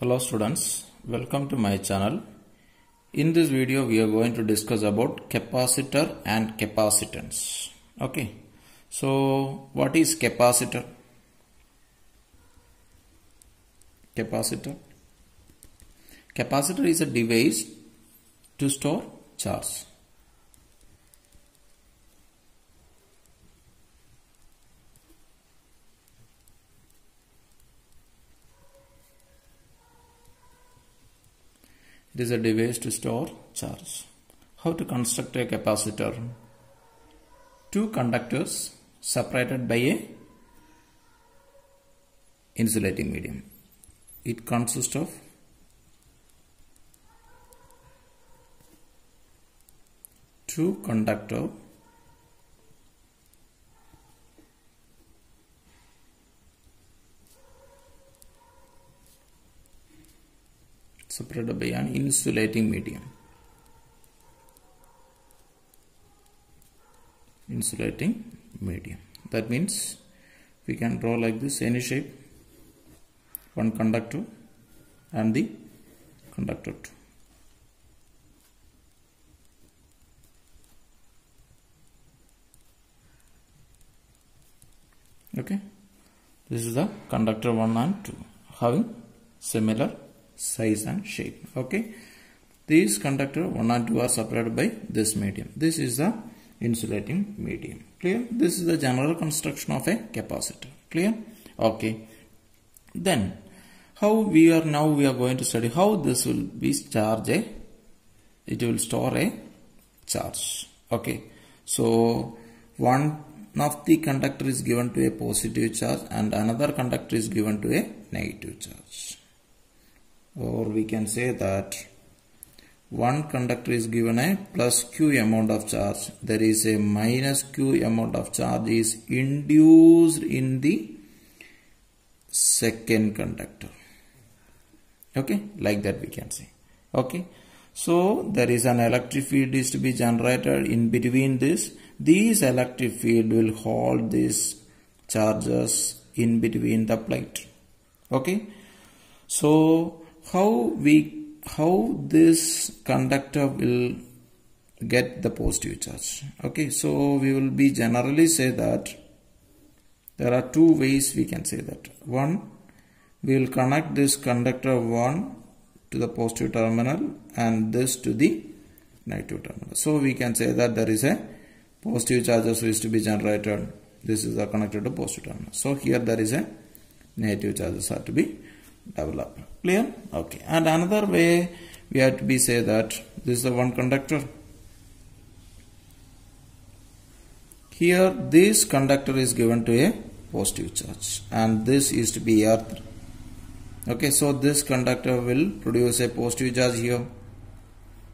Hello students, welcome to my channel. In this video we are going to discuss about capacitor and capacitance. Okay, so what is capacitor? Capacitor is a device to store charge. It is a device to store charge. How to construct a capacitor? Two conductors separated by a insulating medium. It consists of two conductors separated by an insulating medium. Insulating medium. That means we can draw like this, any shape, one conductor and the conductor 2. Okay, this is the conductor 1 and 2 having similar size and shape. Okay, these conductor 1 and 2 are separated by this medium. This is the insulating medium. Clear? This is the general construction of a capacitor. Clear? Okay. Then how we are going to study how this will be it will store a charge. Okay, so one of the conductor is given to a positive charge and another conductor is given to a negative charge. Or we can say that one conductor is given a plus q amount of charge. There is a minus q amount of charge is induced in the second conductor. Okay, like that we can say. Okay, so there is an electric field is to be generated in between this. This electric field will hold these charges in between the plate. Okay, so how this conductor will get the positive charge. Okay, so we will be generally say that there are two ways we can say that. One, we will connect this conductor 1 to the positive terminal and this to the negative terminal. So we can say that there is a positive charges is to be generated. This is connected to positive terminal. So here there is a negative charges are to be developed. Clear? Okay. And another way we have to be say that this is the one conductor. Here this conductor is given to a positive charge and this is to be earth. Okay, so this conductor will produce a positive charge here.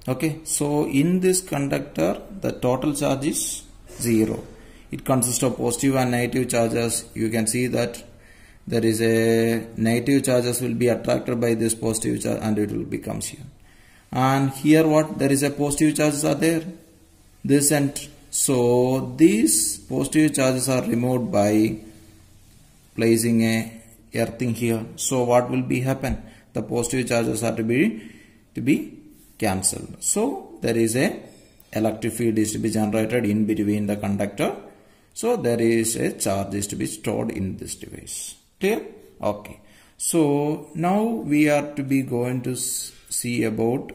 Okay, so in this conductor the total charge is 0. It consists of positive and negative charges. You can see that there is a negative charges will be attracted by this positive charge and it will becomes here. And here what? There is a positive charges are there. This and so these positive charges are removed by placing a earthing here. So what will be happen? The positive charges are to be cancelled. So there is a electric field is to be generated in between the conductor. So there is a charge is to be stored in this device. Clear? Okay. So now we are to be going to see about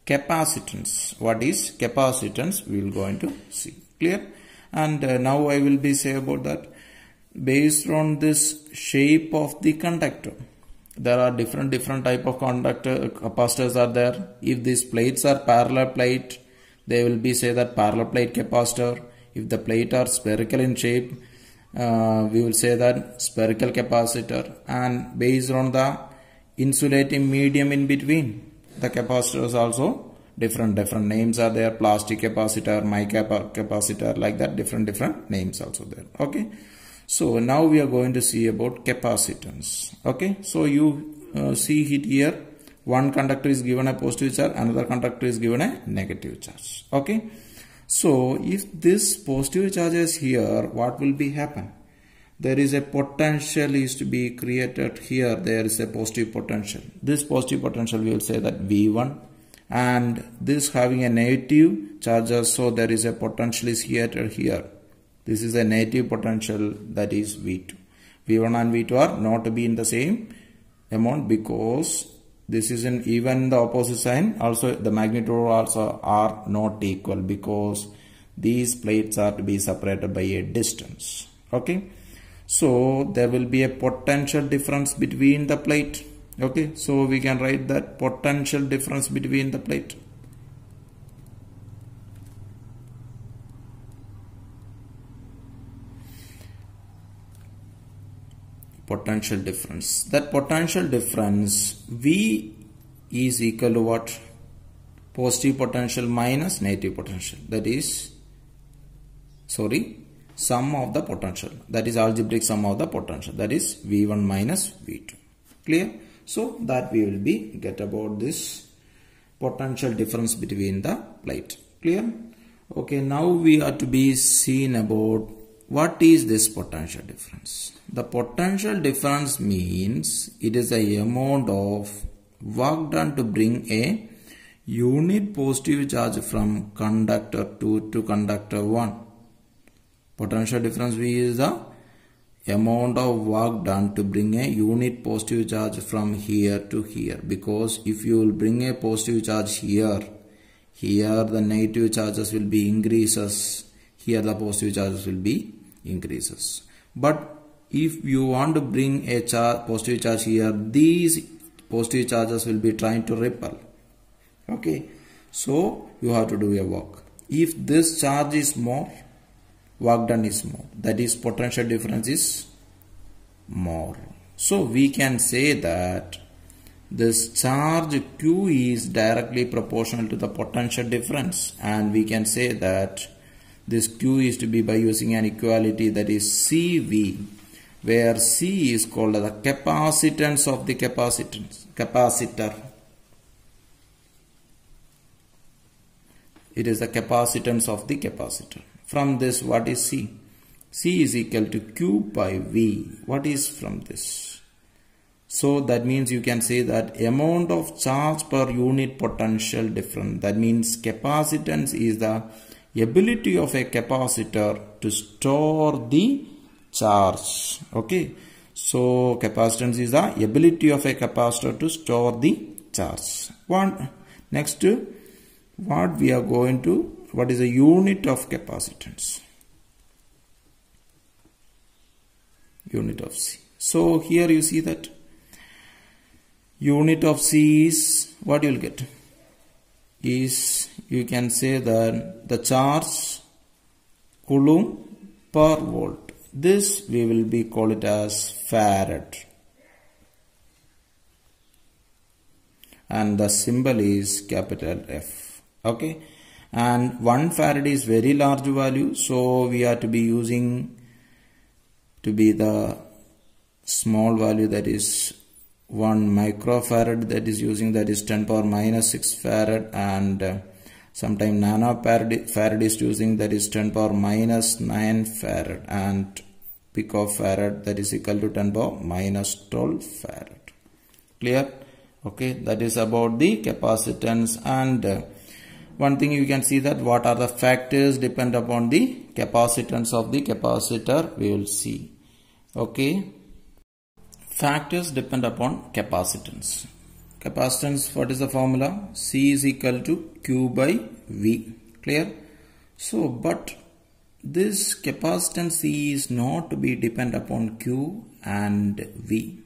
capacitance. What is capacitance? We will going to see. Clear? And now I will be say about that. Based on this shape of the conductor, there are different type of capacitors are there. If these plates are parallel plate, they will be say that parallel plate capacitor. If the plate are spherical in shape, we will say that spherical capacitor. And based on the insulating medium in between, the capacitors also different names are there. Plastic capacitor, mica capacitor, like that different names also there. Okay, so now we are going to see about capacitance. Okay, so you see it here. One conductor is given a positive charge, another conductor is given a negative charge. Okay, so if this positive charge is here, what will be happen? there is a potential is to be created here. There is a positive potential. This positive potential we will say that V1, and this having a negative charges, so there is a potential is created here. This is a negative potential, that is V2. V1 and V2 are not to be in the same amount because this is an even the opposite sign. Also the magnitude also are not equal because these plates are to be separated by a distance. Okay, so there will be a potential difference between the plate. Okay, so we can write that potential difference between the plate. Potential difference. That potential difference V is equal to what? Positive potential minus negative potential. That is, sum of the potential. That is algebraic sum of the potential. That is V1 minus V2. Clear? So that we will be get about this potential difference between the plate. Clear? Okay, now we are to be seen about what is this potential difference. The potential difference means it is the amount of work done to bring a unit positive charge from conductor 2 to conductor 1. Potential difference V is the amount of work done to bring a unit positive charge from here to here, because if you will bring a positive charge here the negative charges will be increases, here the positive charges will be increases. But if you want to bring a positive charge here, these positive charges will be trying to repel. Okay, so you have to do a work. If this charge is more, work done is more, that is potential difference is more. So we can say that this charge Q is directly proportional to the potential difference, and we can say that this Q is to be by using an equality, that is CV, where C is called the capacitance of the capacitor. It is the capacitance of the capacitor. From this, what is C? C is equal to Q by V. What is from this? So that means you can say that amount of charge per unit potential difference. That means capacitance is the ability of a capacitor to store the charge. Okay, so capacitance is the ability of a capacitor to store the charge. Next, what we are going to, what is the unit of capacitance? Unit of C. So here you see that unit of C is, what you will get is, you can say that the charge coulomb per volt. This we will be call it as farad, and the symbol is capital F. Okay, and 1 farad is very large value, so we are to be using to be the small value, that is 1 microfarad, that is using, that is 10 power minus 6 farad, and sometime nanofarad is using, that is 10 power minus 9 farad, and picofarad, that is equal to 10 power minus 12 farad. Clear? Okay, that is about the capacitance. And one thing you can see that what are the factors depend upon the capacitance of the capacitor, we will see. Okay, factors depend upon capacitance. Capacitance, what is the formula? C is equal to Q by V. Clear? So, but this capacitance C is not to be depend upon Q and V.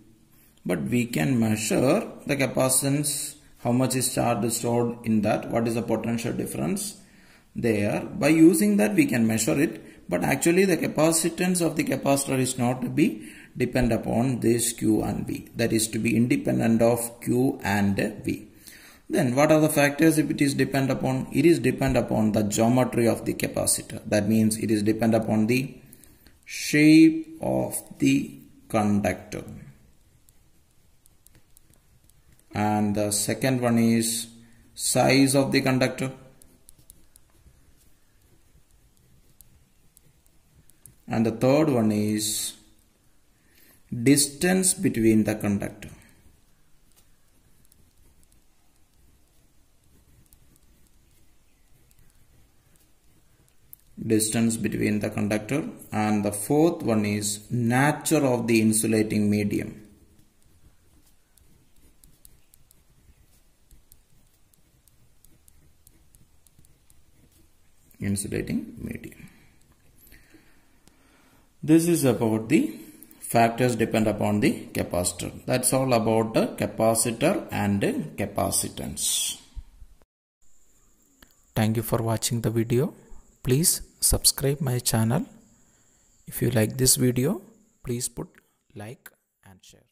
But we can measure the capacitance, how much is charge stored in that, what is the potential difference there. By using that we can measure it, but actually the capacitance of the capacitor is not to be depend upon this Q and V. That is to be independent of Q and V. Then what are the factors if it is depend upon? It is depend upon the geometry of the capacitor. That means it is depend upon the shape of the conductor. And the second one is size of the conductor. And the third one is distance between the conductor. Distance between the conductor, and the fourth one is nature of the insulating medium. Insulating medium. This is about the factors depend upon the capacitor. That's all about the capacitor and capacitance. Thank you for watching the video. Please subscribe my channel. If you like this video, please put like and share.